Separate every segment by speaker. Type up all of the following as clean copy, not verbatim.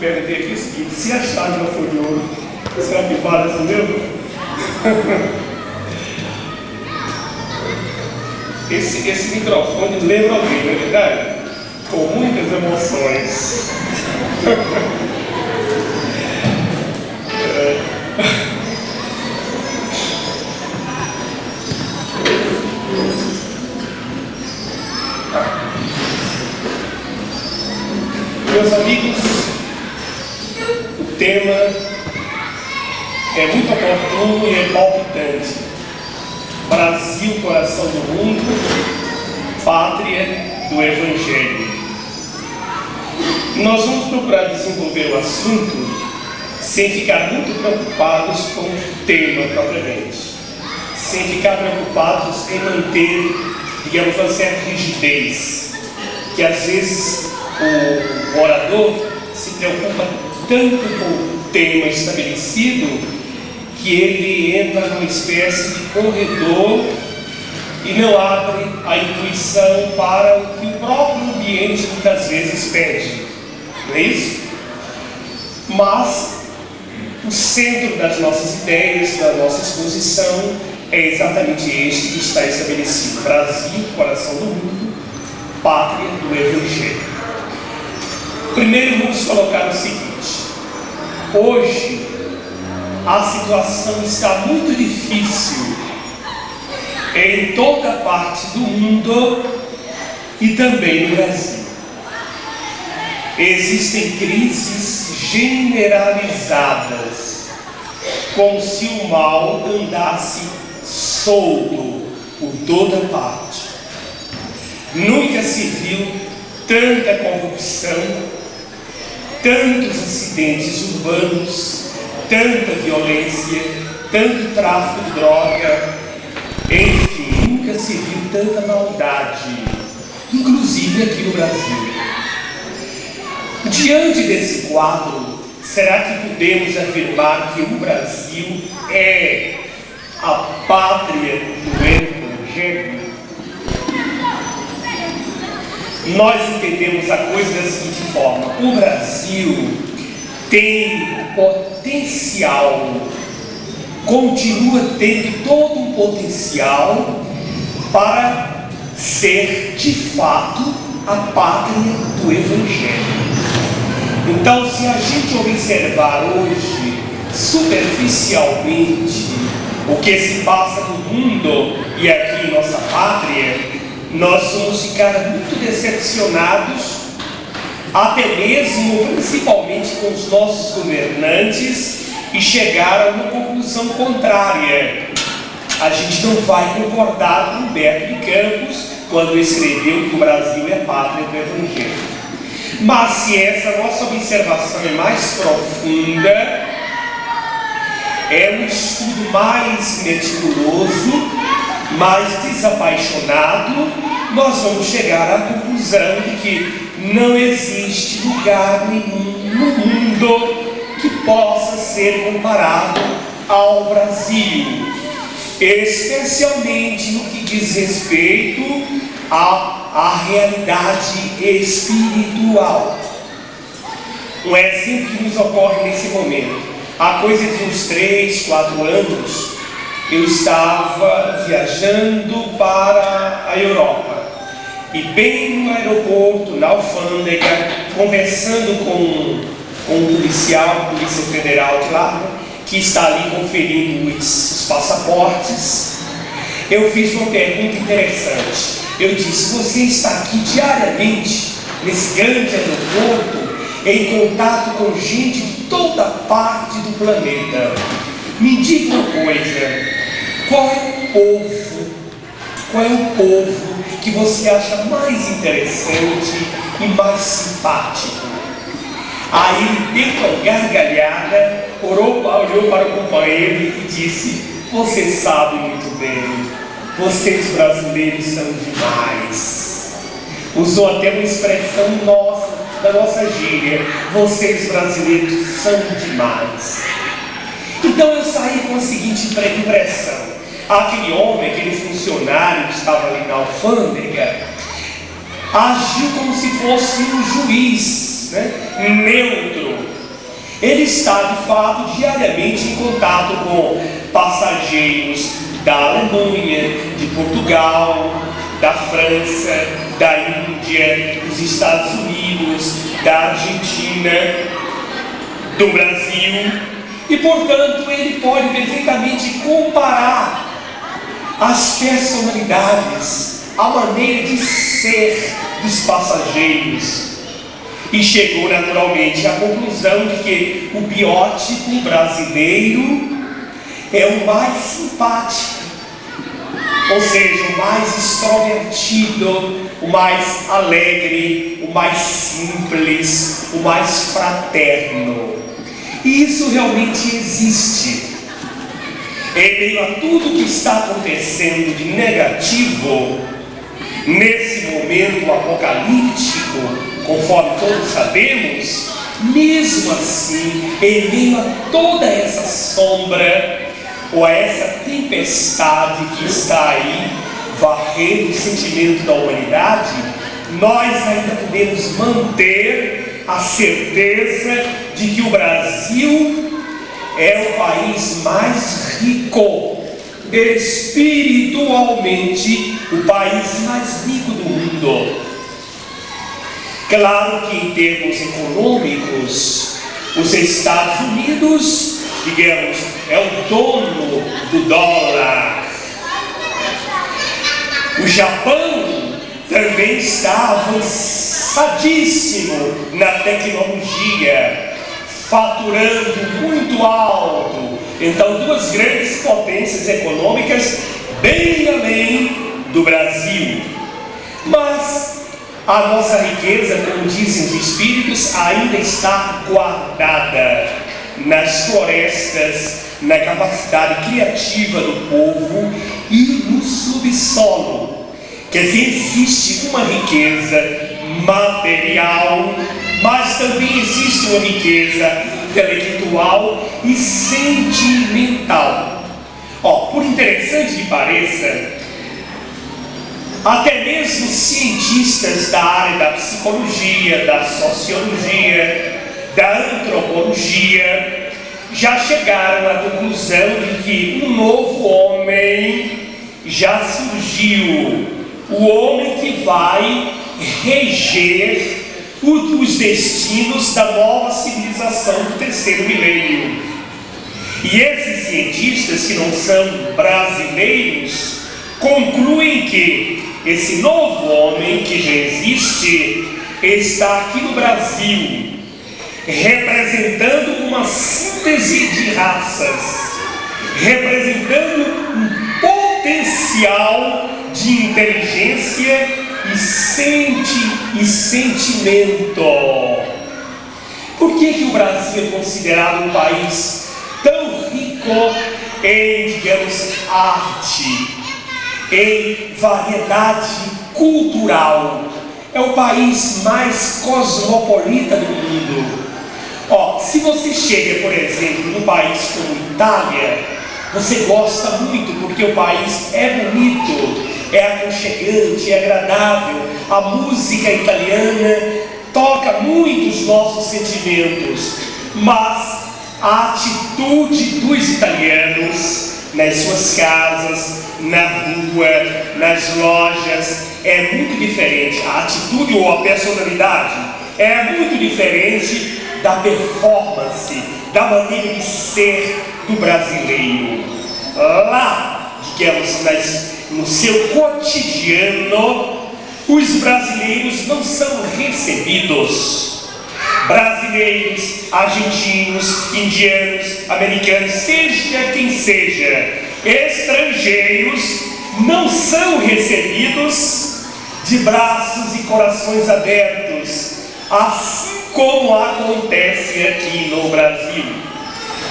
Speaker 1: perguntei aqui o seguinte: se a chave não for de ouro, será que vale assim mesmo? Esse microfone lembra alguém, não é verdade? Com muitas emoções. Meus amigos, o tema é muito oportuno e é palpitante. Brasil, coração do mundo, pátria do Evangelho. Nós vamos procurar desenvolver o assunto sem ficar muito preocupados com o tema propriamente, sem ficar preocupados em manter, digamos, uma certa rigidez, que às vezes o orador se preocupa tanto com o tema estabelecido que ele entra numa espécie de corredor e não abre a intuição para o que o próprio ambiente muitas vezes pede, não é isso? Mas o centro das nossas ideias, da nossa exposição, é exatamente este que está estabelecido: Brasil, coração do mundo, pátria do Evangelho. Primeiro vamos colocar o seguinte: hoje a situação está muito difícil em toda parte do mundo e também no Brasil. Existem crises generalizadas, como se o mal andasse solto por toda parte. Nunca se viu tanta corrupção, tantos acidentes urbanos, tanta violência, tanto tráfico de droga, enfim, nunca se viu tanta maldade, inclusive aqui no Brasil. Diante desse quadro, será que podemos afirmar que o Brasil é a pátria do Evangelho? Nós entendemos a coisa da seguinte forma: o Brasil tem potencial, continua tendo todo um potencial para ser de fato a pátria do Evangelho. Então, se a gente observar hoje superficialmente o que se passa no mundo e aqui em nossa pátria, nós vamos ficar muito decepcionados, até mesmo, principalmente com os nossos governantes, e chegar a uma conclusão contrária. A gente não vai concordar com Humberto de Campos quando escreveu que o Brasil é a pátria do Evangelho. Mas se essa nossa observação é mais profunda, é um estudo mais meticuloso, mais desapaixonado, nós vamos chegar à conclusão de que não existe lugar nenhum no mundo que possa ser comparado ao Brasil, especialmente no que diz respeito à realidade espiritual. Um exemplo que nos ocorre nesse momento: há coisa de uns 3, 4 anos, eu estava viajando para a Europa, e bem no aeroporto, na alfândega, conversando com um policial, Polícia Federal de lá, que está ali conferindo os passaportes, eu fiz uma pergunta interessante. Eu disse: você está aqui diariamente, nesse grande aeroporto, em contato com gente de toda parte do planeta. Me diga uma coisa: qual é o povo que você acha mais interessante e mais simpático? Aí ele deu uma gargalhada, olhou para o companheiro e disse: você sabe muito bem, vocês brasileiros são demais. Usou até uma expressão nossa, da nossa gíria: vocês brasileiros são demais. Então eu saí com a seguinte impressão: aquele homem, aquele funcionário que estava ali na alfândega, agiu como se fosse um juiz, né? Neutro. Ele está, de fato, diariamente em contato com passageiros da Alemanha, de Portugal, da França, da Índia, dos Estados Unidos, da Argentina, do Brasil. E, portanto, ele pode perfeitamente comparar as personalidades, a maneira de ser dos passageiros. E chegou naturalmente à conclusão de que o biótipo brasileiro é o mais simpático, ou seja, o mais extrovertido, o mais alegre, o mais simples, o mais fraterno. E isso realmente existe. Em meio a tudo que está acontecendo de negativo, nesse momento apocalíptico, conforme todos sabemos, mesmo assim, em meio a toda essa sombra, ou a essa tempestade que está aí, varrendo o sentimento da humanidade, nós ainda podemos manter a certeza de que o Brasil é o país mais rico, espiritualmente, o país mais rico do mundo. Claro que em termos econômicos, os Estados Unidos, digamos, é o dono do dólar. O Japão também está avançadíssimo na tecnologia, faturando muito alto. Então, duas grandes potências econômicas bem além do Brasil. Mas a nossa riqueza, como dizem os espíritos, ainda está guardada nas florestas, na capacidade criativa do povo e no subsolo. Quer dizer, existe uma riqueza material, mas também existe uma riqueza intelectual e sentimental. Por interessante que pareça, até mesmo cientistas da área da psicologia, da sociologia, da antropologia, já chegaram à conclusão de que um novo homem já surgiu, o homem que vai reger os destinos da nova civilização do terceiro milênio. E esses cientistas, que não são brasileiros, concluem que esse novo homem que já existe está aqui no Brasil, representando uma síntese de raças, representando um potencial de inteligência e sentimento. Por que o Brasil é considerado um país tão rico em, digamos, arte, em variedade cultural? É o país mais cosmopolita do mundo. Se você chega, por exemplo, num país como Itália, você gosta muito porque o país é bonito, é aconchegante, é agradável. A música italiana toca muito os nossos sentimentos, mas a atitude dos italianos nas suas casas, na rua, nas lojas, é muito diferente. A atitude ou a personalidade é muito diferente da performance, da maneira de ser do brasileiro. Lá, digamos, no seu cotidiano, os brasileiros não são recebidos. Brasileiros, argentinos, indianos, americanos, seja quem seja, estrangeiros, não são recebidos de braços e corações abertos, assim como acontece aqui no Brasil.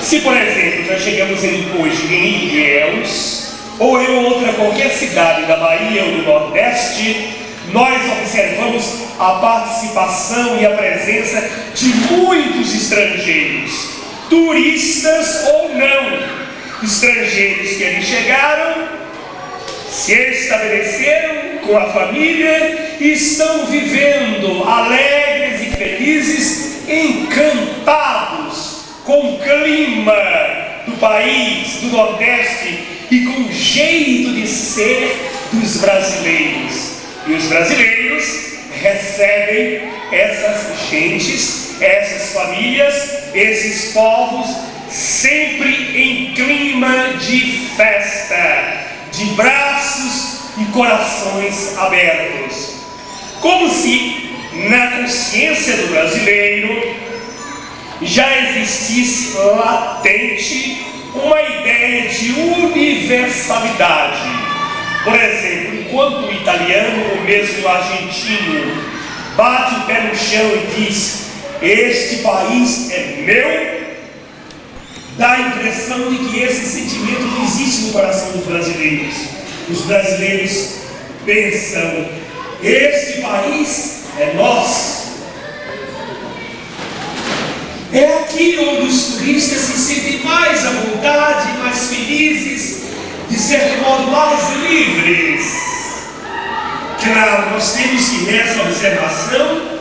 Speaker 1: Se, por exemplo, nós chegamos hoje em Ilhéus, ou em outra qualquer cidade da Bahia ou do Nordeste, nós observamos a participação e a presença de muitos estrangeiros, turistas ou não, estrangeiros que ali chegaram, se estabeleceram com a família e estão vivendo alegres e felizes felizes, encantados com o clima do país, do Nordeste e com o jeito de ser dos brasileiros. E os brasileiros recebem essas gentes, essas famílias, esses povos, sempre em clima de festa, de braços e corações abertos. Como se na consciência do brasileiro já existisse latente uma ideia de universalidade. Por exemplo, enquanto o italiano ou mesmo o argentino bate o pé no chão e diz: este país é meu, dá a impressão de que esse sentimento não existe no coração dos brasileiros. Os brasileiros pensam: este país é nosso. É aqui onde os turistas se sentem mais à vontade, mais felizes, de certo modo mais livres. Claro, nós temos que nessa observação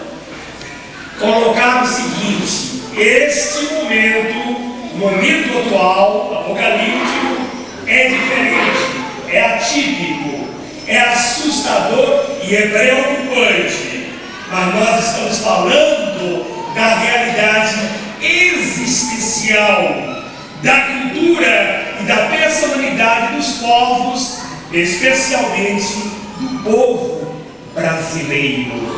Speaker 1: colocar o seguinte: este momento, o momento atual, apocalíptico, é diferente, é atípico, é assustador e é preocupante. Mas nós estamos falando da realidade existencial, da cultura e da personalidade dos povos, especialmente do povo brasileiro.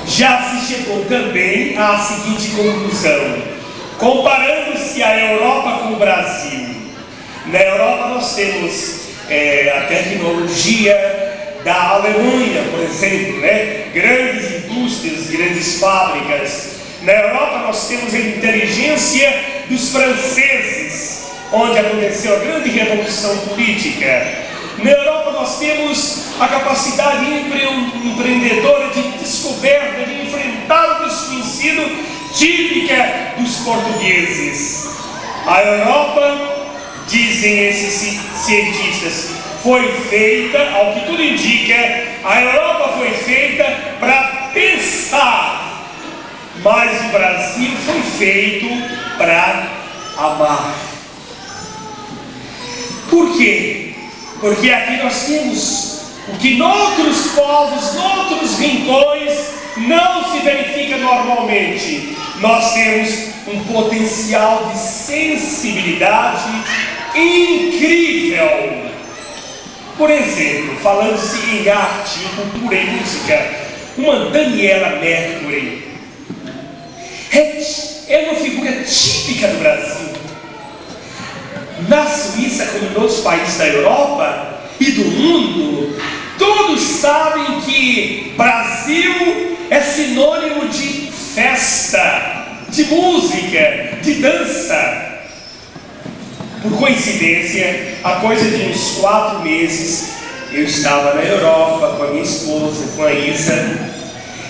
Speaker 1: Já se chegou também à seguinte conclusão, comparando-se a Europa com o Brasil. Na Europa nós temos a tecnologia da Alemanha, por exemplo, grandes indústrias, grandes fábricas. Na Europa nós temos a inteligência dos franceses, onde aconteceu a grande revolução política. Na Europa nós temos a capacidade empreendedora de descoberta, de enfrentar o desconhecido, típica dos portugueses. A Europa, dizem esses cientistas, foi feita, ao que tudo indica, a Europa foi feita para pensar, mas o Brasil foi feito para amar. Por quê? Porque aqui nós temos o que noutros povos, noutros rincões, não se verifica normalmente. Nós temos um potencial de sensibilidade incrível. Por exemplo, falando-se em arte, em cultura e música, uma Daniela Mercury é uma figura típica do Brasil. Na Suíça, como em outros países da Europa e do mundo, todos sabem que Brasil é sinônimo de festa, de música, de dança. Por coincidência, há coisa de uns 4 meses, eu estava na Europa com a minha esposa, com a Isa,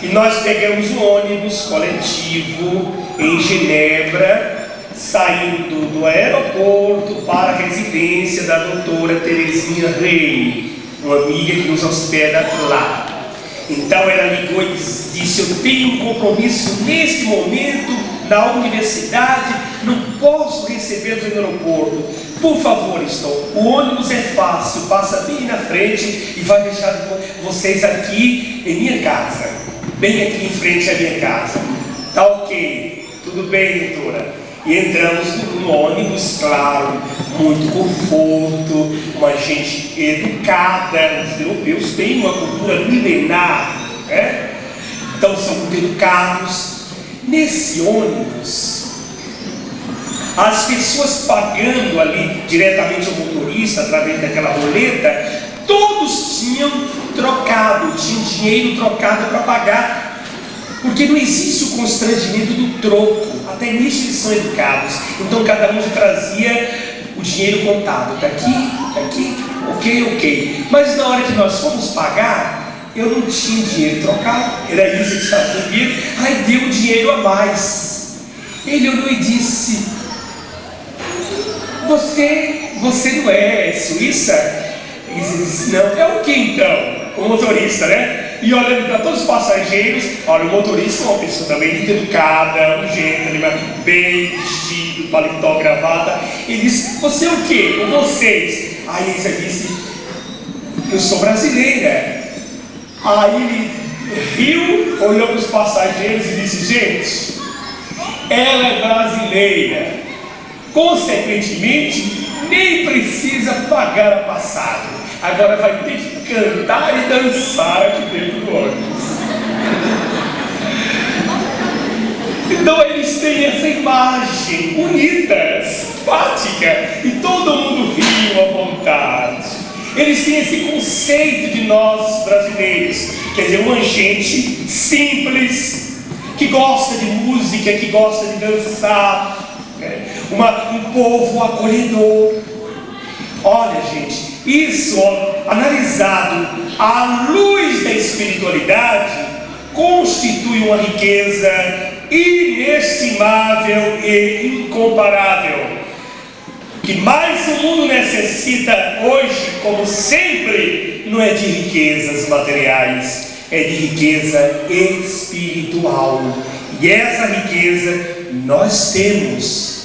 Speaker 1: e nós pegamos um ônibus coletivo em Genebra, saindo do aeroporto para a residência da doutora Terezinha Rey, uma amiga que nos hospeda lá. Então ela ligou e disse: eu tenho um compromisso neste momento na universidade, não posso recebê-los no aeroporto. Por favor, Estou, o ônibus é fácil, passa bem na frente e vai deixar vocês aqui em minha casa, bem aqui em frente à minha casa. Tá ok, tudo bem, doutora. E entramos no ônibus, claro, muito conforto, uma gente educada. Os europeus têm uma cultura milenar, então são muito educados. Nesse ônibus, as pessoas pagando ali diretamente ao motorista, através daquela roleta, todos tinham dinheiro trocado para pagar, porque não existe o constrangimento do troco. Até nisso eles são educados. Então cada um trazia o dinheiro contado. Tá aqui, ok. Mas na hora que nós fomos pagar, eu não tinha dinheiro trocado. Era isso que estava comigo. Aí deu dinheiro a mais. Ele olhou e disse: Você não é suíça? Ele disse: não. É o que então? o motorista, né? E olhando para todos os passageiros, olha, o motorista é uma pessoa também muito educada, um gentleman, bem vestido, paletó, gravata. Ele disse, você é o quê? Ou vocês? Aí ele disse, eu sou brasileira. Aí ele riu, olhou para os passageiros e disse, gente, ela é brasileira. Consequentemente, nem precisa pagar a passagem. Agora vai ter que cantar e dançar aqui dentro do ônibus. Então eles têm essa imagem bonita, simpática, e todo mundo riu à vontade. Eles têm esse conceito de nós brasileiros, quer dizer, uma gente simples, que gosta de música, que gosta de dançar, um povo acolhedor. Olha, gente, isso, analisado à luz da espiritualidade, constitui uma riqueza inestimável e incomparável. O que mais o mundo necessita hoje, como sempre, não é de riquezas materiais, é de riqueza espiritual. E essa riqueza nós temos.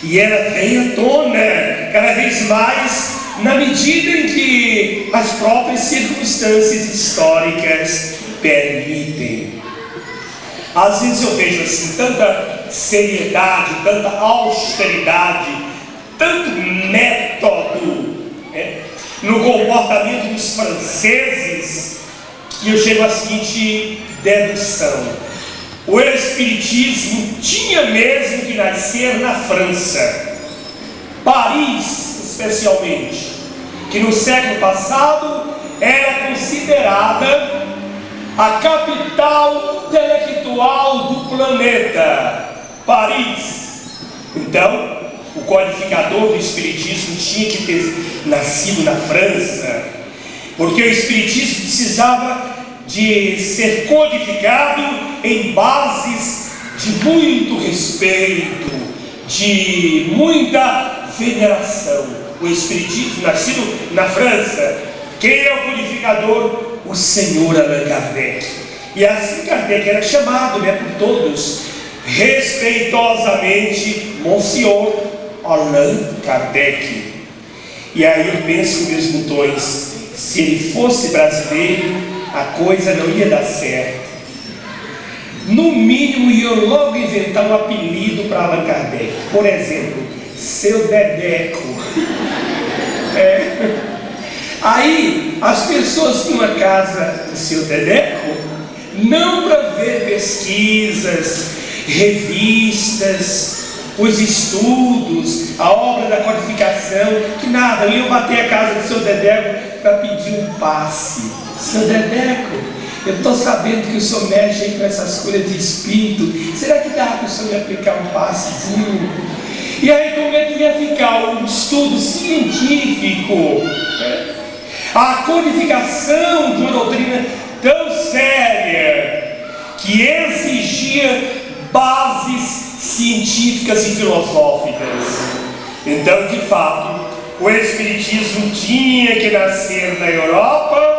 Speaker 1: E ela vem à tona cada vez mais na medida em que as próprias circunstâncias históricas permitem. Às vezes eu vejo assim tanta seriedade, tanta austeridade, tanto método no comportamento dos franceses, que eu chego à seguinte dedução: o Espiritismo tinha mesmo que nascer na França, Paris especialmente, que no século passado era considerada a capital intelectual do planeta, Paris. Então, o codificador do Espiritismo tinha que ter nascido na França, porque o Espiritismo precisava de ser codificado em bases de muito respeito, de muita veneração. O Espiritismo, nascido na França, quem é o codificador? O senhor Allan Kardec. E assim Kardec era chamado, por todos, respeitosamente, Monsieur Allan Kardec. E aí eu penso, meus botões, se ele fosse brasileiro, a coisa não ia dar certo. No mínimo, ia logo inventar um apelido para Allan Kardec. Por exemplo, seu Dedeco. Aí, as pessoas que iam à casa do seu Dedeco, não para ver pesquisas, revistas, os estudos, a obra da codificação, que nada, iam bater a casa do seu Dedeco para pedir um passe. Seu Dedeco, eu estou sabendo que o senhor mexe aí com essas coisas de espírito, será que dá para o senhor me aplicar um passezinho? E aí como é que ia ficar um estudo científico, a codificação de uma doutrina tão séria, que exigia bases científicas e filosóficas? Então, de fato, o Espiritismo tinha que nascer na Europa,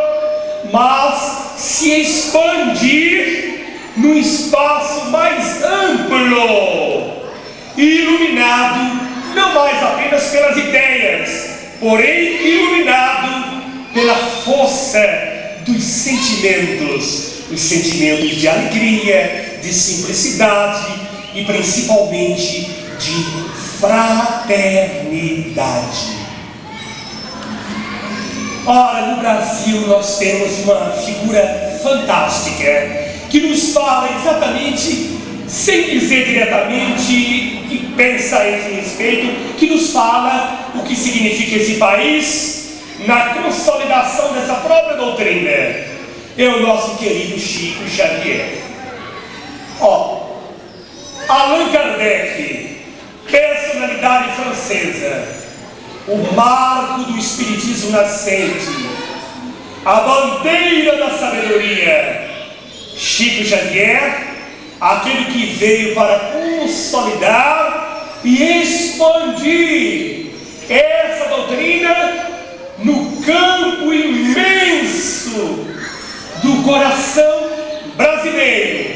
Speaker 1: mas se expandir num espaço mais amplo e iluminado, não mais apenas pelas ideias, porém iluminado pela força dos sentimentos, os sentimentos de alegria, de simplicidade e principalmente de fraternidade. Ora, no Brasil nós temos uma figura fantástica que nos fala exatamente, sem dizer diretamente que pensa a esse respeito, que nos fala o que significa esse país na consolidação dessa própria doutrina. É o nosso querido Chico Xavier. Allan Kardec, personalidade francesa, o marco do espiritismo nascente, a bandeira da sabedoria. Chico Xavier, aquele que veio para consolidar e expandir essa doutrina no campo imenso coração brasileiro,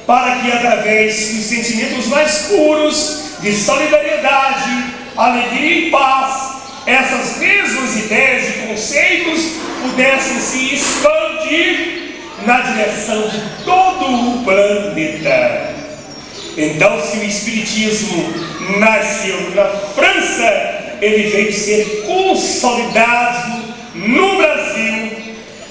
Speaker 1: para que através dos sentimentos mais puros de solidariedade, alegria e paz, essas mesmas ideias e conceitos pudessem se expandir na direção de todo o planeta. Então, se o Espiritismo nasceu na França, ele veio ser consolidado no Brasil,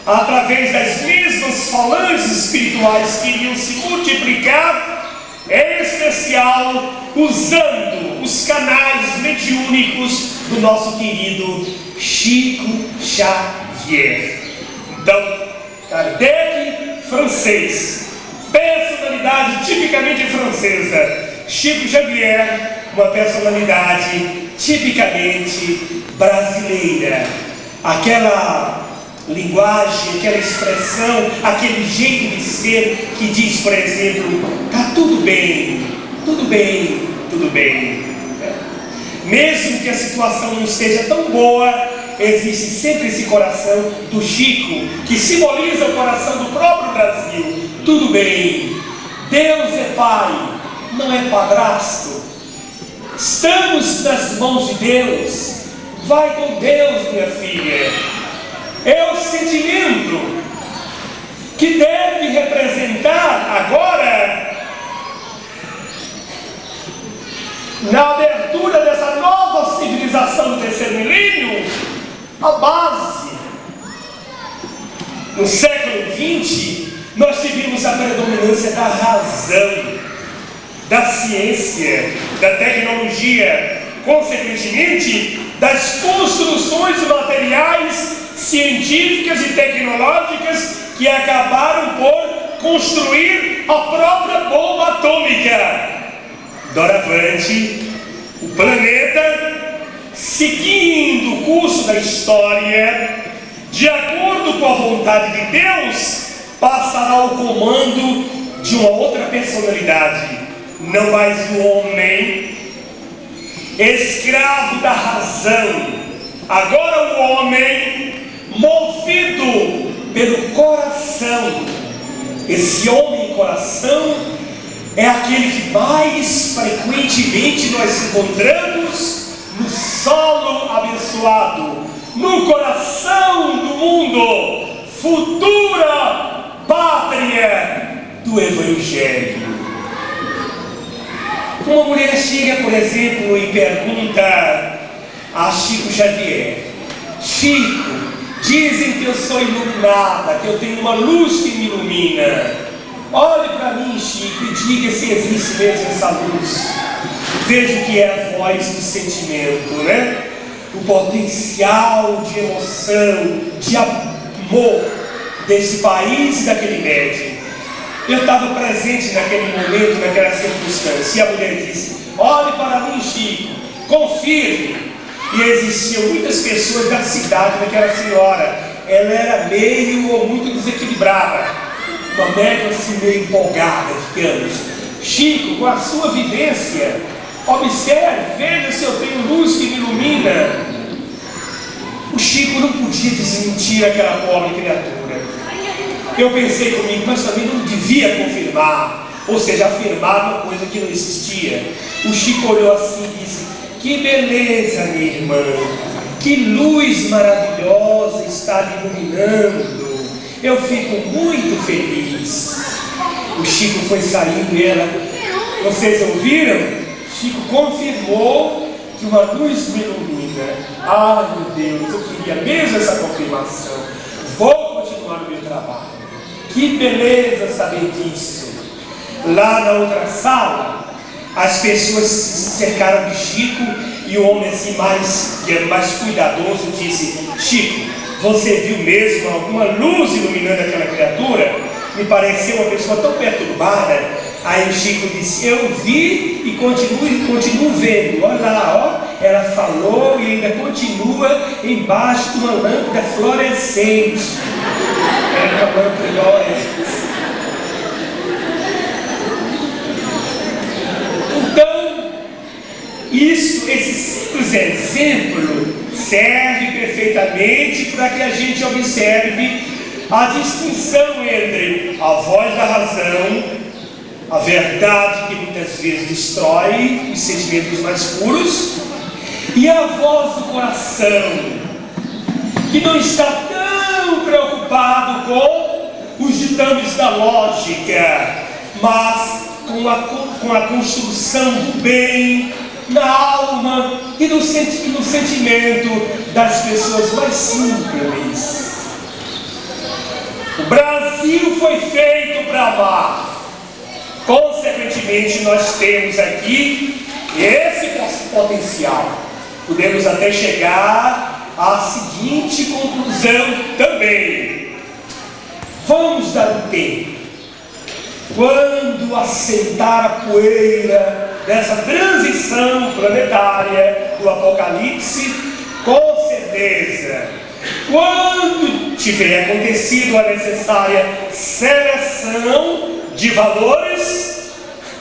Speaker 1: através das mesmas falanges espirituais que iriam se multiplicar, em especial usando os canais mediúnicos do nosso querido Chico Xavier. Então, Kardec, francês, personalidade tipicamente francesa. Chico Xavier, uma personalidade tipicamente brasileira. Aquela linguagem, aquela expressão, aquele jeito de ser que diz, por exemplo, tá tudo bem, tudo bem, tudo bem. Mesmo que a situação não esteja tão boa, existe sempre esse coração do Chico, que simboliza o coração do próprio Brasil. Tudo bem, Deus é Pai, não é padrasto. Estamos nas mãos de Deus. Vai com Deus, minha filha. É o sentimento que deve representar agora, na abertura dessa nova civilização do terceiro milênio, a base. No século XX, nós tivemos a predominância da razão, da ciência, da tecnologia, consequentemente, das construções materiais, científicas e tecnológicas que acabaram por construir a própria bomba atômica. Doravante, o planeta, seguindo o curso da história, de acordo com a vontade de Deus, passará ao comando de uma outra personalidade, não mais o homem, escravo da razão. Agora o homem, movido pelo coração. Esse homem coração é aquele que mais frequentemente nós encontramos no solo abençoado, no coração do mundo, futura pátria do Evangelho. Uma mulher chega, por exemplo, e pergunta a Chico Xavier: Chico, dizem que eu sou iluminada, que eu tenho uma luz que me ilumina. Olhe para mim, Chico, e diga se existe mesmo essa luz. Vejo que é a voz do sentimento, né? O potencial de emoção, de amor desse país e daquele médium. Eu estava presente naquele momento, naquela circunstância, e a mulher disse: olhe para mim, Chico, confirme. E existiam muitas pessoas da cidade daquela senhora. Ela era meio ou muito desequilibrada, uma média assim meio empolgada, digamos. Chico, com a sua vivência, observe, veja se eu tenho luz que me ilumina. O Chico não podia desmentir aquela pobre criatura. Eu pensei comigo, mas também não devia confirmar, ou seja, afirmar uma coisa que não existia. O Chico olhou assim e disse: que beleza, minha irmã, que luz maravilhosa está lhe iluminando. Eu fico muito feliz. O Chico foi saindo e ela, vocês ouviram? Chico confirmou que uma luz me ilumina. Ai, meu Deus, eu queria mesmo essa confirmação. Vou continuar o meu trabalho. Que beleza saber disso. Lá na outra sala, as pessoas se cercaram de Chico e o homem assim mais cuidadoso disse: Chico, você viu mesmo alguma luz iluminando aquela criatura? Me pareceu uma pessoa tão perturbada. Aí o Chico disse: eu vi e continuo vendo. Olha lá, ó, ela falou e ainda continua embaixo de uma lâmpada fluorescente. Era uma lâmpada fluorescente. Então, esse simples exemplo serve perfeitamente para que a gente observe a distinção entre a voz da razão, a verdade que muitas vezes destrói os sentimentos mais puros, e a voz do coração, que não está tão preocupado com os ditames da lógica, mas com a construção do bem na alma e no sentimento das pessoas mais simples. O Brasil foi feito para amar. Consequentemente, nós temos aqui esse potencial. Podemos até chegar à seguinte conclusão também: vamos dar um tempo. Quando assentar a poeira dessa transição planetária do Apocalipse, com certeza, quando tiver acontecido a necessária seleção de valores,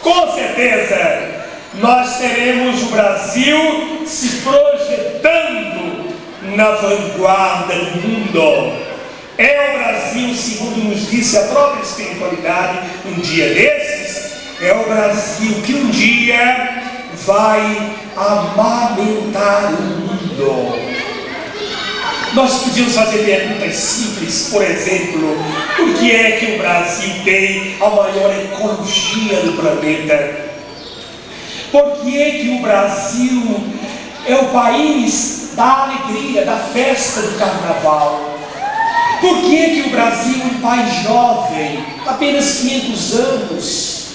Speaker 1: com certeza nós teremos o Brasil se projetando na vanguarda do mundo. É o Brasil, segundo nos disse a própria espiritualidade um dia desses, é o Brasil que um dia vai amamentar o mundo. Nós podíamos fazer perguntas simples, por exemplo, por que é que o Brasil tem a maior ecologia do planeta? Por que é que o Brasil é o país da alegria, da festa do carnaval? Por que é que o Brasil é um país jovem, apenas 500 anos,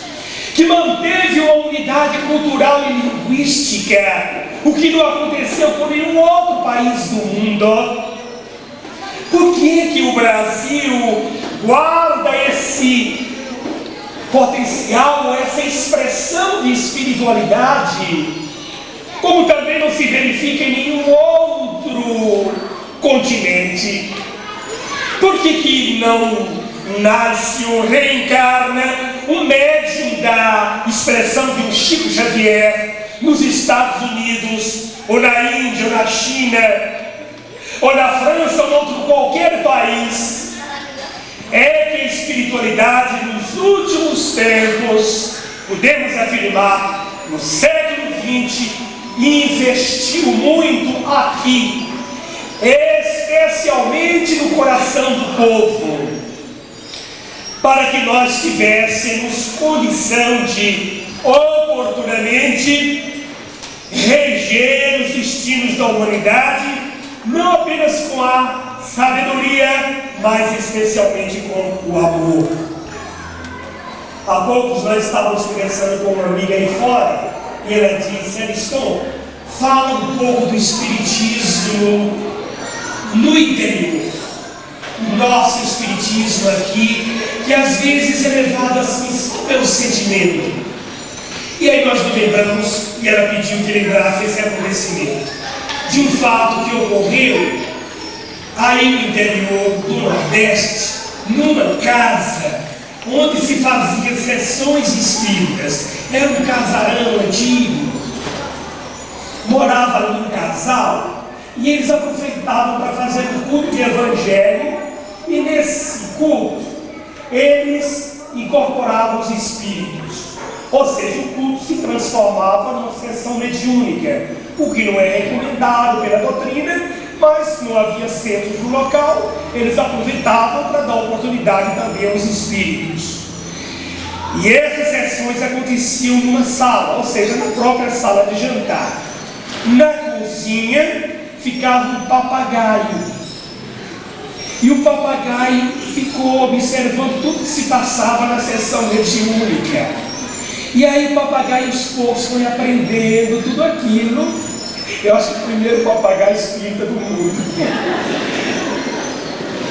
Speaker 1: que manteve uma unidade cultural e linguística, o que não aconteceu com nenhum outro país do mundo? Por que que o Brasil guarda esse potencial, essa expressão de espiritualidade, como também não se verifica em nenhum outro continente? Por que não nasce ou reencarna um médium da expressão de um Chico Xavier nos Estados Unidos, ou na Índia, ou na China, ou na França, ou em outro qualquer país? É que a espiritualidade nos últimos tempos, podemos afirmar, no século XX, investiu muito aqui, especialmente no coração do povo, para que nós tivéssemos condição de oportunamente reger os destinos da humanidade, não apenas com a sabedoria, mas especialmente com o amor. Há poucos nós estávamos conversando com uma amiga aí fora, e ela disse: Ariston, fala um pouco do espiritismo no interior. O nosso espiritismo aqui, que às vezes é levado assim pelo sentimento. E aí nós nos lembramos, e ela pediu que lembrasse esse acontecimento, de um fato que ocorreu aí no interior do Nordeste, numa casa onde se fazia sessões espíritas. Era um casarão antigo, morava ali um casal, e eles aproveitavam para fazer um culto de evangelho, e nesse culto eles incorporavam os espíritos. Ou seja, o culto se transformava numa sessão mediúnica, o que não é recomendado pela doutrina, mas não havia centros no local, eles aproveitavam para dar oportunidade também aos espíritos. E essas sessões aconteciam numa sala, ou seja, na própria sala de jantar. Na cozinha ficava um papagaio, e o papagaio ficou observando tudo que se passava na sessão mediúnica. E aí o papagaio aos poucos foi aprendendo tudo aquilo. Eu acho que o primeiro papagaio espírita do mundo.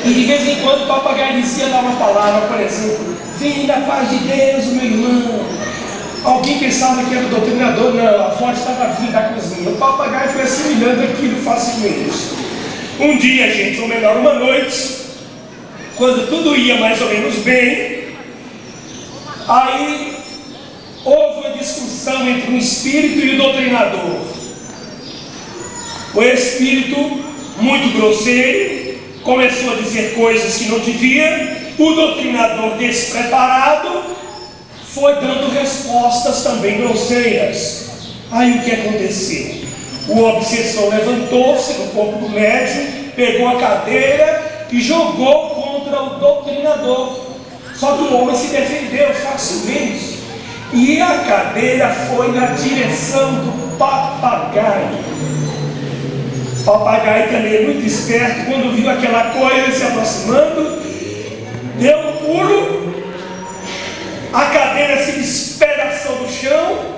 Speaker 1: E de vez em quando o papagaio dizia dar uma palavra, por exemplo: vem da paz de Deus, meu irmão. Alguém pensava que era o doutrinador, não, a voz estava vindo da cozinha. O papagaio foi assimilando aquilo facilmente. Um dia, gente, ou melhor, uma noite, quando tudo ia mais ou menos bem, aí houve uma discussão entre um espírito e o doutrinador. O espírito, muito grosseiro, começou a dizer coisas que não devia. O doutrinador despreparado foi dando respostas também grosseiras. Aí o que aconteceu? O obsessor levantou-se no corpo do médium, pegou a cadeira e jogou contra o doutrinador. Só que o homem se defendeu facilmente, e a cadeira foi na direção do papagaio. O papagaio também é muito esperto. Quando viu aquela coisa se aproximando, deu um pulo, a cadeira se despedaçou do chão.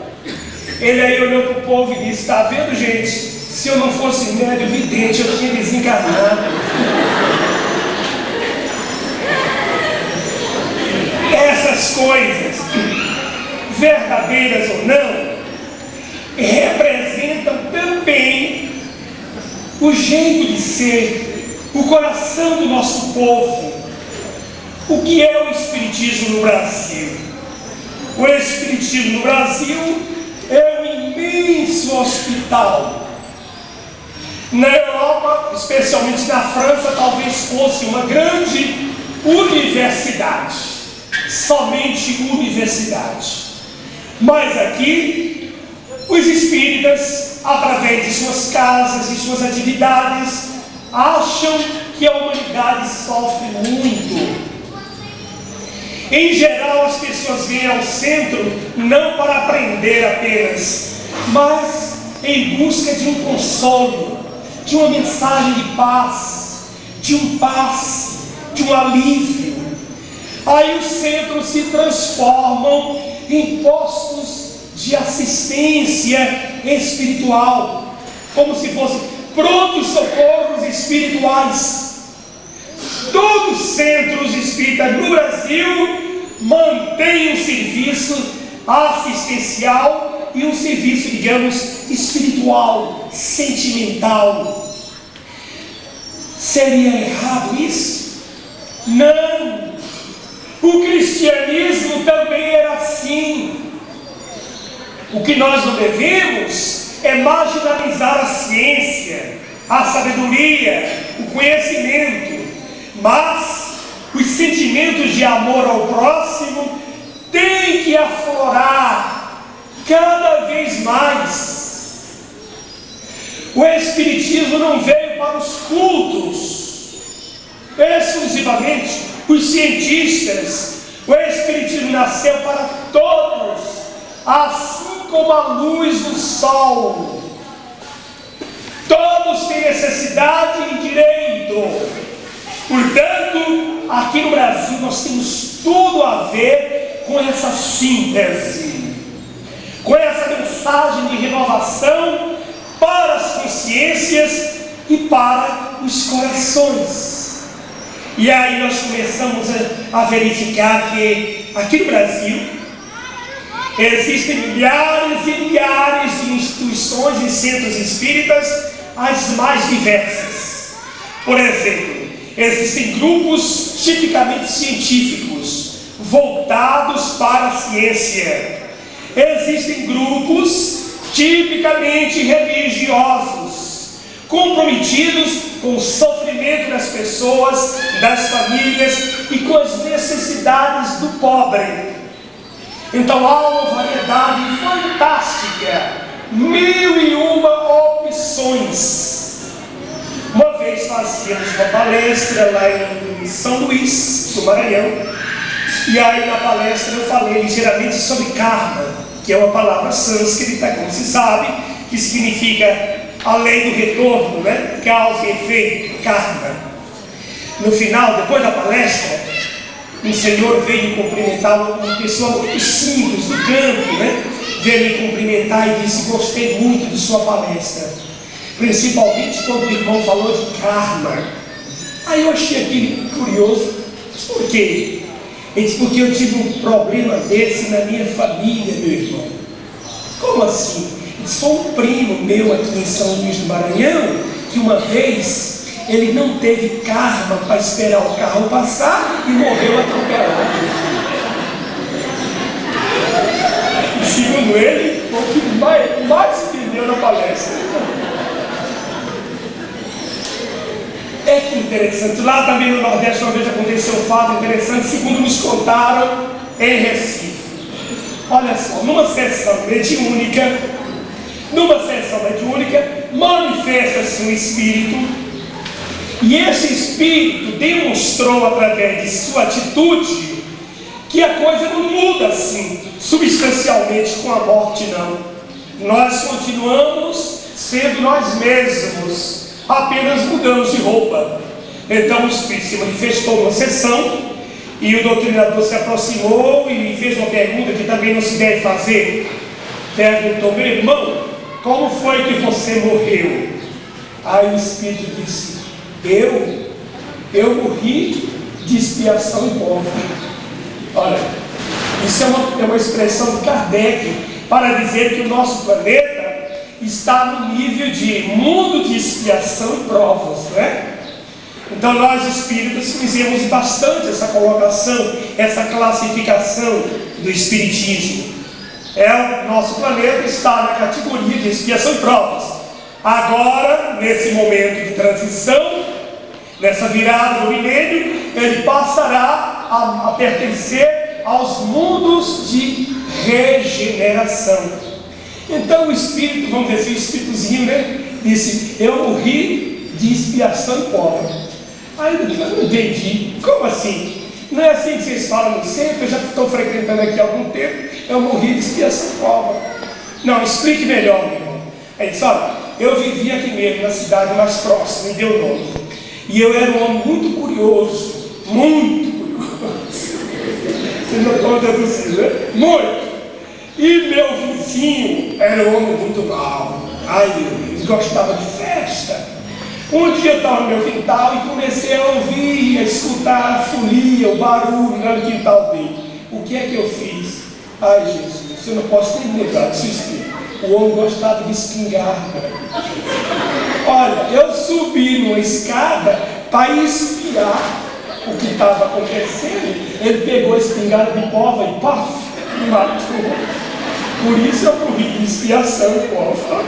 Speaker 1: Ele aí olhou para o povo e disse: está vendo, gente? Se eu não fosse médio vidente, eu tinha desencarnado. Essas coisas, verdadeiras ou não, representam também o jeito de ser, o coração do nosso povo. O que é o Espiritismo no Brasil? O Espiritismo no Brasil é um imenso hospital. Na Europa, especialmente na França, talvez fosse uma grande universidade, somente universidade. Mas aqui, os espíritas, através de suas casas e suas atividades, acham que a humanidade sofre muito. Em geral, as pessoas vêm ao centro não para aprender apenas, mas em busca de um consolo, de uma mensagem de paz, de um passe, de um alívio. Aí os centros se transformam em postos de assistência espiritual, como se fossem prontos socorros espirituais. Todos os centros espíritas no Brasil mantêm um serviço assistencial e um serviço, digamos, espiritual, sentimental. Seria errado isso? Não! O cristianismo também era assim. O que nós não devemos é marginalizar a ciência, a sabedoria, o conhecimento. Mas os sentimentos de amor ao próximo têm que aflorar cada vez mais. O Espiritismo não veio para os cultos exclusivamente, os cientistas. O Espiritismo nasceu para todos, assim como a luz do sol. Todos têm necessidade e direito. Portanto, aqui no Brasil nós temos tudo a ver com essa síntese, com essa mensagem de renovação para as consciências e para os corações. E aí nós começamos a verificar que aqui no Brasil existem milhares e milhares de instituições e centros espíritas, as mais diversas. Por exemplo, existem grupos tipicamente científicos, voltados para a ciência. Existem grupos tipicamente religiosos, comprometidos com o sofrimento das pessoas, das famílias e com as necessidades do pobre. Então há uma variedade fantástica, 1001 opções. Uma vez fazíamos uma palestra lá em São Luís, do Maranhão, e aí na palestra eu falei ligeiramente sobre karma, que é uma palavra sânscrita, como se sabe, que significa a lei do retorno, né? Causa e efeito, karma. No final, depois da palestra, um senhor veio me cumprimentar, uma pessoa muito simples do campo, né? Veio me cumprimentar e disse: gostei muito de sua palestra, principalmente quando o irmão falou de karma. Aí eu achei aquilo curioso. Por quê? Ele disse: porque eu tive um problema desse na minha família, meu irmão. Como assim? Ele disse: foi um primo meu aqui em São Luís do Maranhão, que uma vez ele não teve karma para esperar o carro passar e morreu atropelado. E segundo ele, foi o que mais entendeu na palestra. É que interessante. Lá também no Nordeste, uma vez aconteceu um fato interessante, segundo nos contaram, em Recife. Olha só, numa sessão mediúnica, manifesta-se um espírito, e esse espírito demonstrou através de sua atitude que a coisa não muda assim, substancialmente com a morte, não. Nós continuamos sendo nós mesmos, apenas mudamos de roupa. Então o espírito se manifestou numa sessão, e o doutrinador se aproximou e fez uma pergunta que também não se deve fazer. Perguntou: meu irmão, como foi que você morreu? Aí o espírito disse: eu morri de expiação e prova. Olha, isso é uma expressão de Kardec para dizer que o nosso planeta está no nível de mundo de expiação e provas, não é? Então nós espíritas fizemos bastante essa colocação, essa classificação do espiritismo. O nosso planeta está na categoria de expiação e provas. Agora, nesse momento de transição, nessa virada do milênio, ele passará a pertencer aos mundos de regeneração. Então o espírito, vamos dizer assim, o espíritozinho, né, disse: eu morri de expiação e prova. Aí eu não entendi. Como assim? Não é assim que vocês falam no centro? Eu já estou frequentando aqui há algum tempo. Eu morri de expiação e prova. Não, explique melhor, meu irmão. Aí disse: olha, eu vivia aqui mesmo, na cidade mais próxima, me deu nome. E eu era um homem muito curioso. Muito curioso. Vocês não estão traduzindo, né? Muito. E meu vizinho era um homem muito mau. Ai, meu Deus, gostava de festa. Um dia eu estava no meu quintal e comecei a ouvir, a escutar a folia, o barulho no quintal dele. O que é que eu fiz? Ai, Jesus, eu não posso nem lembrar disso espírito. O homem gostava de espingarda. Olha, eu subi numa escada para espiar o que estava acontecendo. Ele pegou a espingarda de pova e paf, me matou. Por isso eu morri de expiação e prova.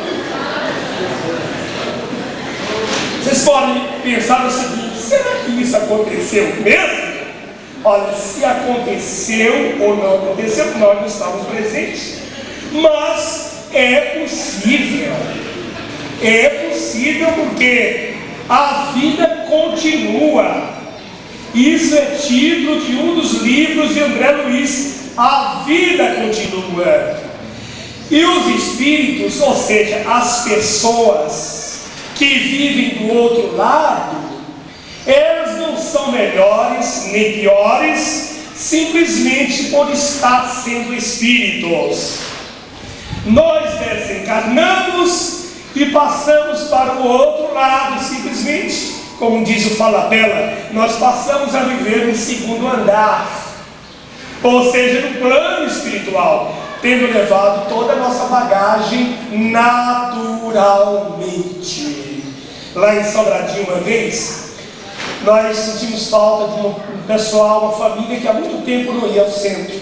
Speaker 1: Vocês podem pensar o seguinte: será que isso aconteceu mesmo? Olha, se aconteceu ou não aconteceu, nós não estamos presentes. Mas é possível. É possível, porque a vida continua. Isso é título de um dos livros de André Luiz. A vida continua. E os espíritos, ou seja, as pessoas que vivem do outro lado, elas não são melhores nem piores simplesmente por estar sendo espíritos. Nós desencarnamos e passamos para o outro lado, simplesmente, como diz o Falabella, nós passamos a viver no segundo andar, ou seja, no plano espiritual, tendo levado toda a nossa bagagem naturalmente. Lá em Sobradinho, uma vez, nós sentimos falta de um pessoal, uma família que há muito tempo não ia ao centro.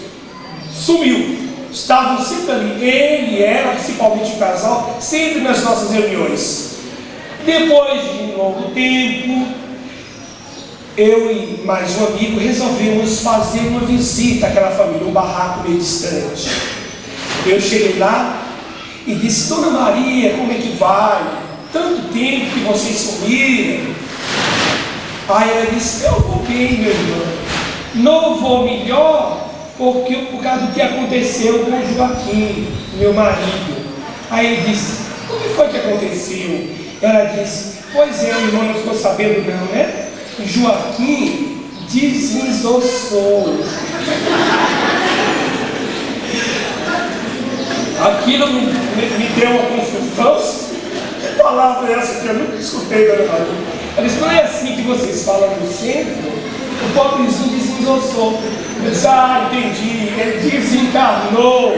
Speaker 1: Sumiu. Estavam sempre ali, ele e ela, principalmente o casal, sempre nas nossas reuniões. Depois de um longo tempo, eu e mais um amigo resolvemos fazer uma visita àquela família, um barraco meio distante. Eu cheguei lá e disse: Dona Maria, como é que vai? Tanto tempo que vocês sumiram. Aí ela disse: eu vou bem, meu irmão. Não vou melhor por causa do que aconteceu com o Joaquim, meu marido. Aí ele disse: o que foi que aconteceu? Ela disse: pois é, o irmão não ficou sabendo não, né? Joaquim desensossou. Aquilo me deu uma confusão. Que palavra é essa que eu nunca escutei, dona Maria? Ela disse: não é assim que vocês falam no centro? O pobrezinho desensossou. Eu disse: ah, entendi, ele desencarnou.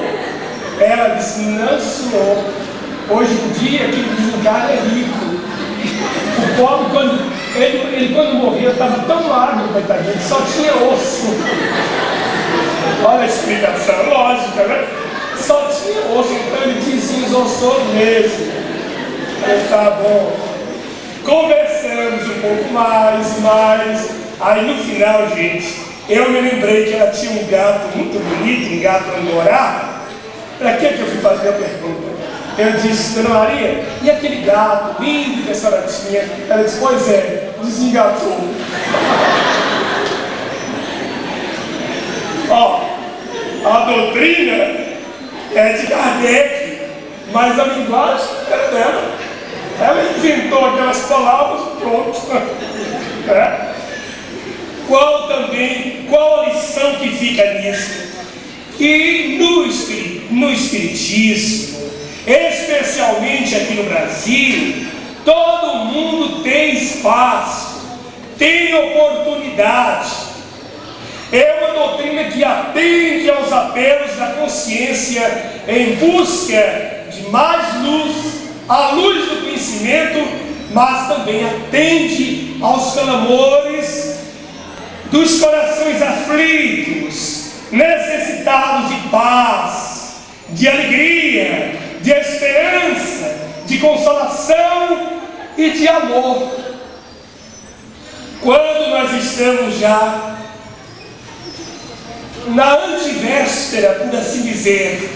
Speaker 1: Ela disse: não, senhor. Hoje em dia, quem desencarna é rico. O pobre, quando morreu, estava tão magro, coitadinho, que só tinha osso. Olha a explicação, lógica, né? Só tinha osso, então ele desensossou mesmo. Tá bom. conversamos um pouco mais. Aí no final, gente, eu me lembrei que ela tinha um gato muito bonito, um gato angorá. Para que eu fui fazer a pergunta? Eu disse, Dona Maria, e aquele gato lindo que a senhora tinha? Ela disse, pois é, desengatou. Ó, a doutrina é de Kardec, mas a linguagem é dela. Ela inventou aquelas palavras e pronto. Qual a lição que fica nisso? E no Espiritismo, especialmente aqui no Brasil, todo mundo tem espaço, tem oportunidade. É uma doutrina que atende aos apelos da consciência em busca de mais luz, a luz do conhecimento, mas também atende aos clamores dos corações aflitos, necessitados de paz, de alegria, de esperança, de consolação e de amor. Quando nós estamos já na antivéspera, por assim dizer,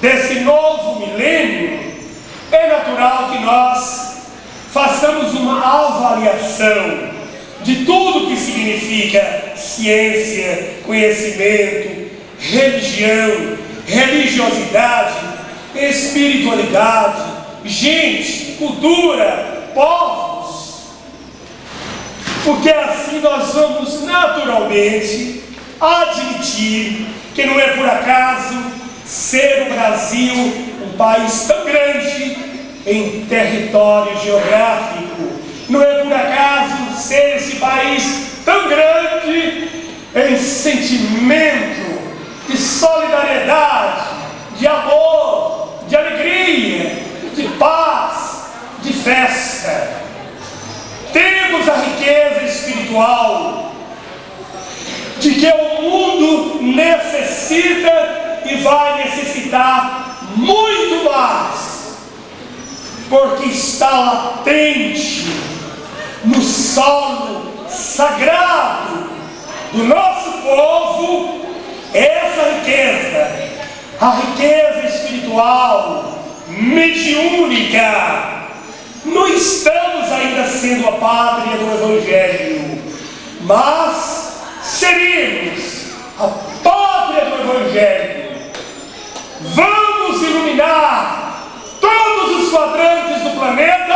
Speaker 1: desse novo milênio, é natural que nós façamos uma avaliação de tudo que significa ciência, conhecimento, religião, religiosidade, espiritualidade, gente, cultura, povos. Porque assim nós vamos naturalmente admitir que não é por acaso ser o Brasil um país tão grande em território geográfico, não é por acaso ser esse país tão grande em sentimento de solidariedade, de amor, de alegria, de paz, de festa. Temos a riqueza espiritual de que o mundo necessita e vai necessitar muito mais, porque está latente no solo sagrado do nosso povo essa riqueza, a riqueza espiritual, mediúnica. Não estamos ainda sendo a pátria do Evangelho, mas seremos a pátria do Evangelho. Vamos iluminar todos os quadrantes do planeta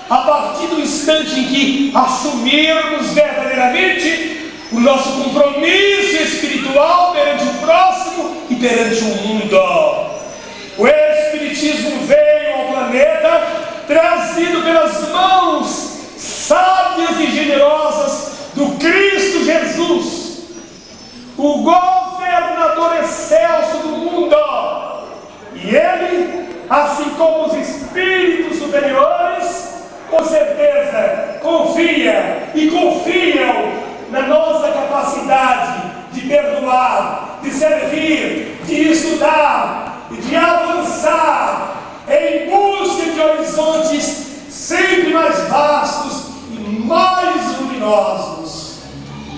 Speaker 1: a partir do instante em que assumirmos verdadeiramente o nosso compromisso espiritual perante o próximo e perante o mundo. O Espiritismo veio ao planeta trazido pelas mãos sábias e generosas do Cristo Jesus, o governador excelso do mundo. E ele, assim como os espíritos superiores, com certeza confia e confiam na nossa capacidade de perdoar, de servir, de estudar e de avançar em busca de horizontes sempre mais vastos e mais luminosos.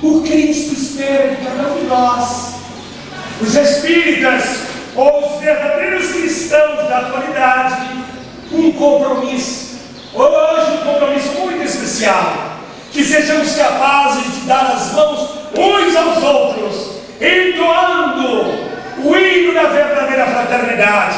Speaker 1: O Cristo espera de cada um de nós, os espíritas ou os verdadeiros cristãos da atualidade, um compromisso, hoje um compromisso muito especial, que sejamos capazes de dar as mãos uns aos outros, entoando o hino da verdadeira fraternidade,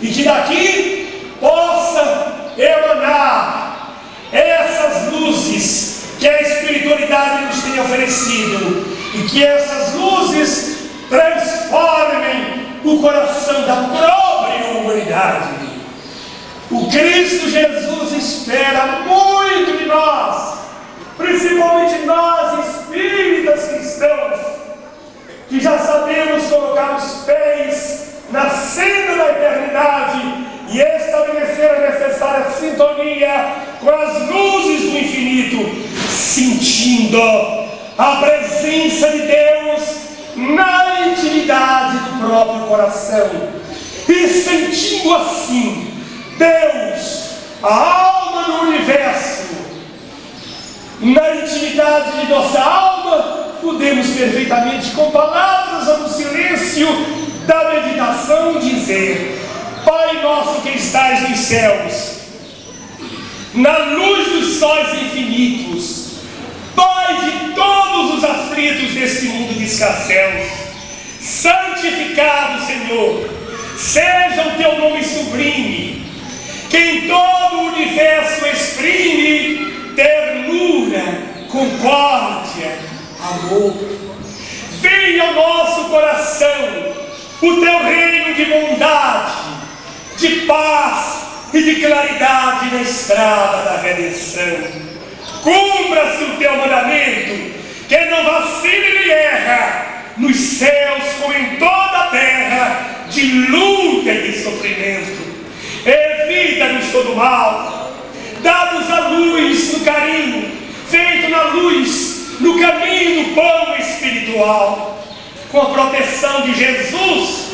Speaker 1: e que daqui possa emanar essas luzes que a espiritualidade nos tem oferecido, e que essas luzes transformem o coração da própria humanidade. O Cristo Jesus espera muito de nós, principalmente nós espíritas cristãos, que já sabemos colocar os pés na senda da eternidade e estabelecer a necessária sintonia com as luzes do infinito, sentindo a presença de Deus na intimidade do próprio coração e sentindo assim Deus, a alma do universo, de nossa alma, podemos perfeitamente, com palavras ou no silêncio da meditação, dizer: Pai nosso que estais nos céus, na luz dos sóis infinitos, Pai de todos os aflitos deste mundo de escasséus, santificado, Senhor, seja o teu nome sublime, que em todo o universo exprime ternura, concórdia, amor. Venha ao nosso coração o teu reino de bondade, de paz e de claridade na estrada da redenção. Cumpra-se o teu mandamento, que não vacile nem erra, nos céus como em toda a terra, de luta e de sofrimento. Evita-nos todo mal, dá-nos a luz no carinho, feito na luz, no caminho do pão espiritual. Com a proteção de Jesus,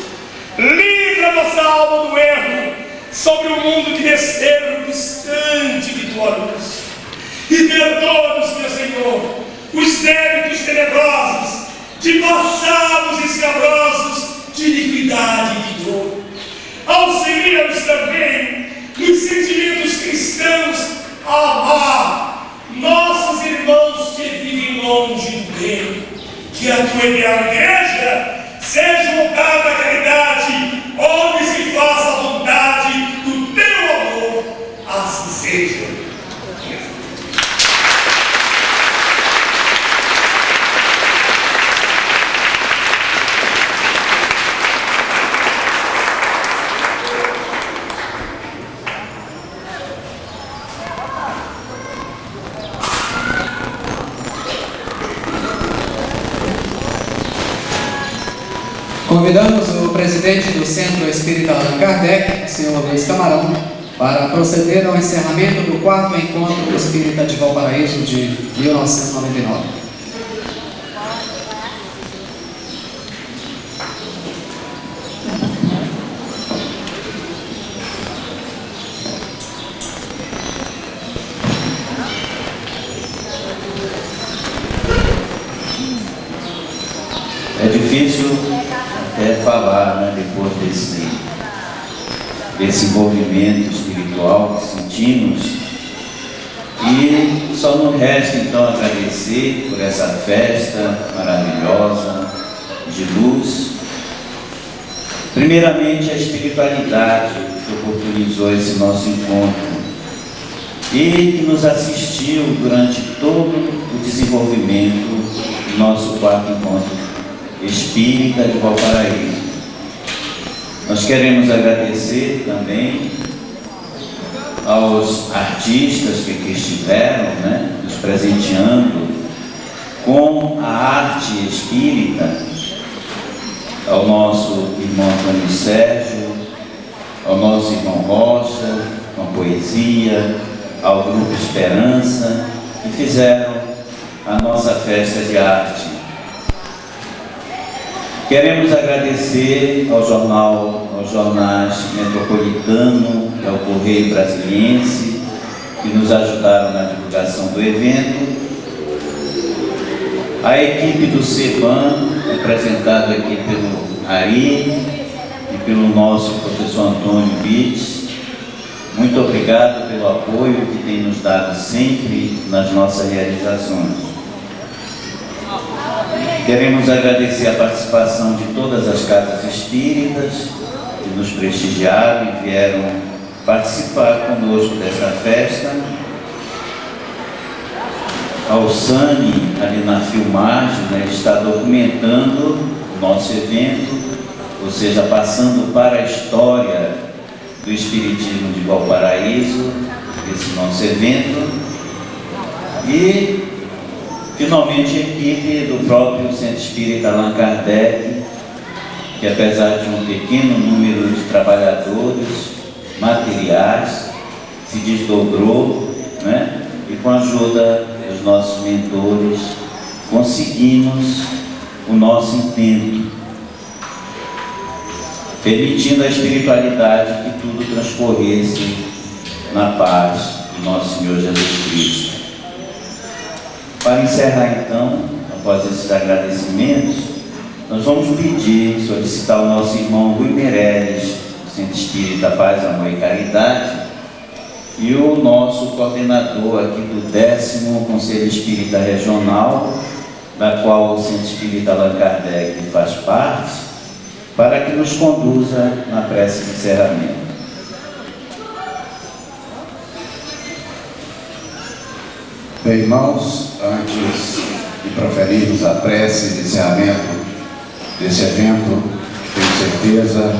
Speaker 1: livra nossa alma do erro, sobre o mundo de desterro distante de tua luz. E perdoa-nos, meu Senhor, os débitos tenebrosos, de passados escabrosos, de iniquidade e de dor. Auxilia-nos também nos sentimentos cristãos a amar nossos irmãos que vivem longe do bem. Que a tua ideal igreja seja um lugar da caridade, onde se faça a vontade do teu amor. Assim seja.
Speaker 2: Convidamos o presidente do Centro Espírita Allan Kardec, senhor Luiz Camarão, para proceder ao encerramento do 4º Encontro Espírita de Valparaíso de 1999.
Speaker 3: É difícil falar, né, depois desse envolvimento espiritual que sentimos, e só nos resta então agradecer por essa festa maravilhosa de luz. Primeiramente a espiritualidade que oportunizou esse nosso encontro e que nos assistiu durante todo o desenvolvimento do nosso 4º Encontro Espírita de Valparaíso. Nós queremos agradecer também aos artistas que aqui estiveram, né, nos presenteando com a arte espírita, ao nosso irmão Antônio Sérgio, ao nosso irmão Rocha, com a poesia, ao Grupo Esperança, que fizeram a nossa festa de arte. Queremos agradecer aos jornais Metropolitano e ao Correio Brasiliense, que nos ajudaram na divulgação do evento. A equipe do CEBAN, representada aqui pelo Ari e pelo nosso professor Antônio Bitts. Muito obrigado pelo apoio que tem nos dado sempre nas nossas realizações. Queremos agradecer a participação de todas as casas espíritas que nos prestigiaram e vieram participar conosco dessa festa. Ao Sani, ali na filmagem, né, está documentando o nosso evento, ou seja, passando para a história do Espiritismo de Valparaíso, esse nosso evento. E finalmente, a equipe do próprio Centro Espírita Allan Kardec, que apesar de um pequeno número de trabalhadores materiais, se desdobrou, né? E com a ajuda dos nossos mentores, conseguimos o nosso intento, permitindo a espiritualidade que tudo transcorresse na paz do nosso Senhor Jesus Cristo. Para Para encerrar então, após esses agradecimentos, nós vamos pedir, solicitar ao nosso irmão Rui Meirelles, do Centro Espírita Paz, Amor e Caridade, e o nosso coordenador aqui do 10º Conselho Espírita Regional, da qual o Centro Espírita Allan Kardec faz parte, para que nos conduza na prece de encerramento.
Speaker 4: Bem, irmãos, antes de proferirmos a prece de encerramento desse evento, tenho certeza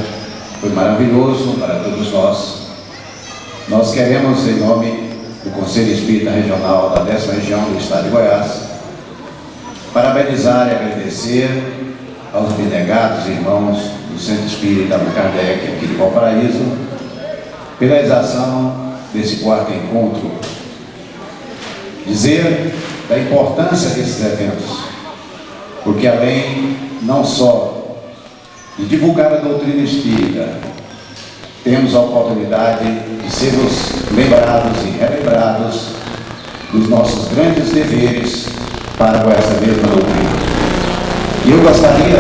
Speaker 4: foi maravilhoso para todos nós. Nós queremos, em nome do Conselho Espírita Regional da 10ª Região do Estado de Goiás, parabenizar e agradecer aos abnegados irmãos do Centro Espírita Allan Kardec aqui de Valparaíso pela realização desse 4º encontro. Dizer da importância desses eventos, porque além não só de divulgar a doutrina espírita, temos a oportunidade de sermos lembrados e relembrados dos nossos grandes deveres para com essa mesma doutrina. E eu gostaria,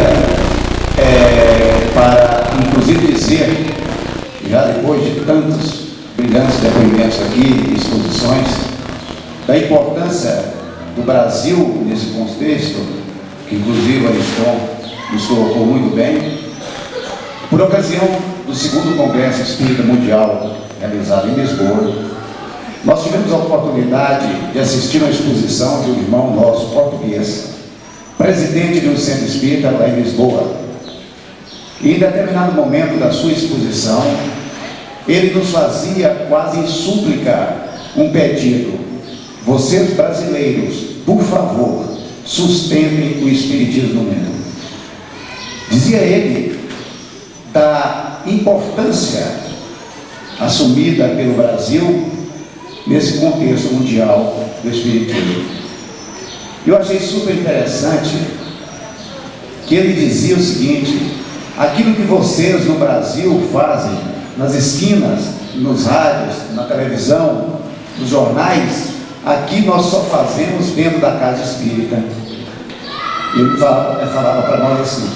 Speaker 4: para inclusive dizer, já depois de tantos brilhantes depoimentos aqui e exposições, da importância do Brasil nesse contexto, que inclusive a Ariston nos colocou muito bem, por ocasião do 2º Congresso Espírita Mundial, realizado em Lisboa, nós tivemos a oportunidade de assistir a uma exposição de um irmão nosso português, presidente de um centro espírita lá em Lisboa. E em determinado momento da sua exposição, ele nos fazia quase em súplica um pedido: vocês brasileiros, por favor, sustentem o espiritismo no mundo. Dizia ele da importância assumida pelo Brasil nesse contexto mundial do espiritismo. Eu achei super interessante que ele dizia o seguinte: aquilo que vocês no Brasil fazem nas esquinas, nos rádios, na televisão, nos jornais, aqui nós só fazemos dentro da casa espírita. Ele falava para nós assim: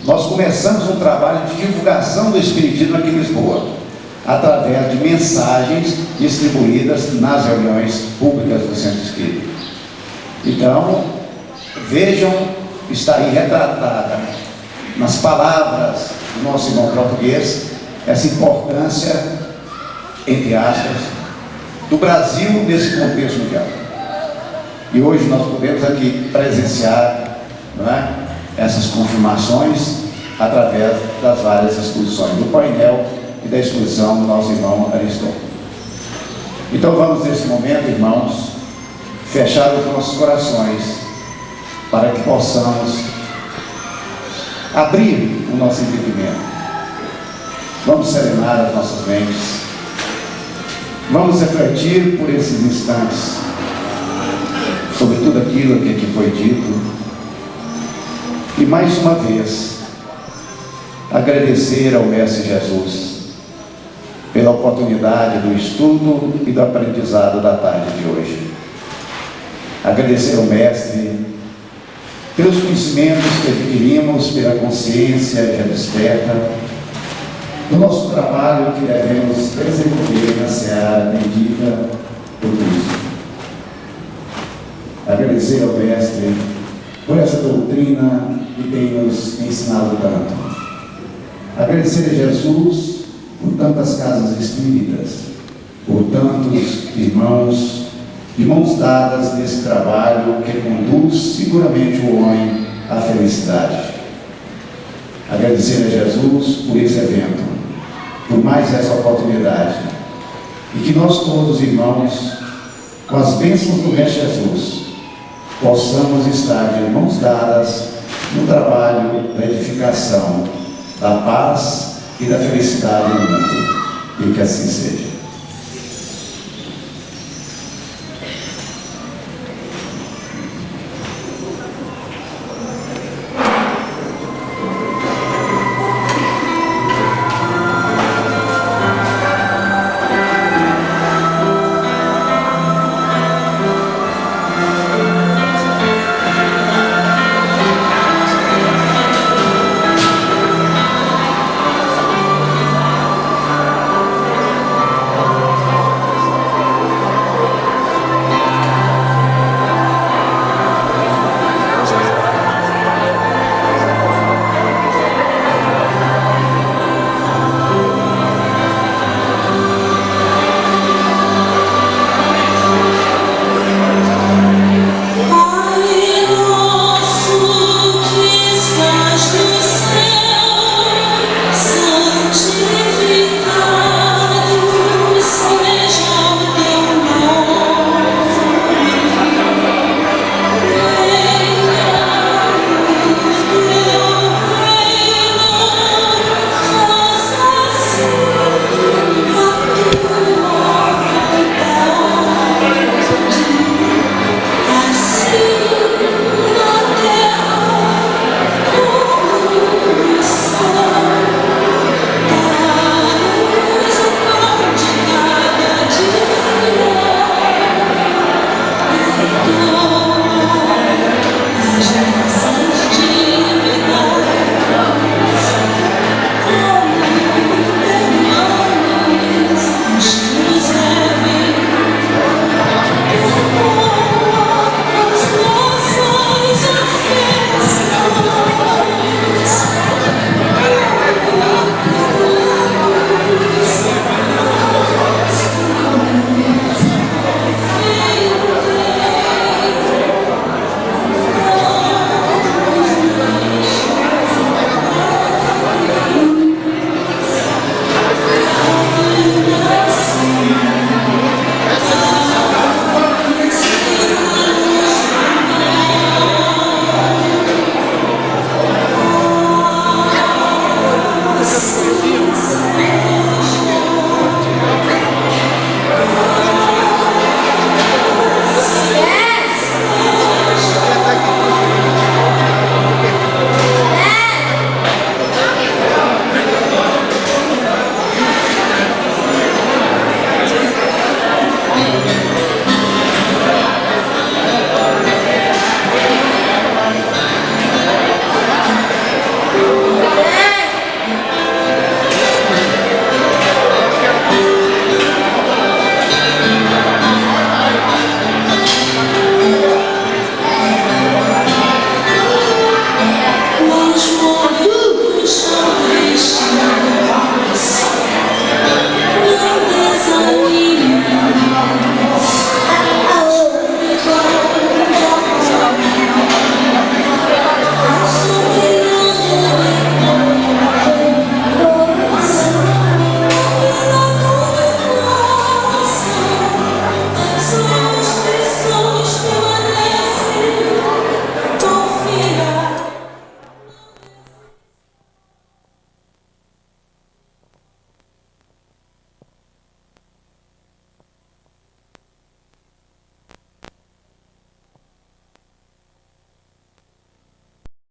Speaker 4: nós começamos um trabalho de divulgação do espiritismo aqui em Lisboa, através de mensagens distribuídas nas reuniões públicas do Centro Espírita. Então, vejam, está aí retratada nas palavras do nosso irmão português essa importância, entre aspas, do Brasil nesse contexto mundial. E hoje nós podemos aqui presenciar, não é, essas confirmações através das várias exposições do painel e da exposição do nosso irmão Ariston. Então vamos nesse momento, irmãos, fechar os nossos corações para que possamos abrir o nosso entendimento. Vamos serenar as nossas mentes. Vamos refletir por esses instantes sobre tudo aquilo que aqui foi dito e mais uma vez agradecer ao Mestre Jesus pela oportunidade do estudo e do aprendizado da tarde de hoje. Agradecer ao Mestre pelos conhecimentos que adquirimos, pela consciência já desperta, do nosso trabalho que devemos desenvolver na seara bendita por Cristo. Agradecer ao Mestre por essa doutrina que tem nos ensinado tanto. Agradecer a Jesus por tantas casas espíritas, por tantos irmãos, de mãos dadas nesse trabalho que conduz seguramente o homem à felicidade. Agradecer a Jesus por esse evento, por mais essa oportunidade, e que nós todos, irmãos, com as bênçãos do Mestre Jesus, possamos estar de mãos dadas no trabalho da edificação, da paz e da felicidade no mundo, e que assim seja.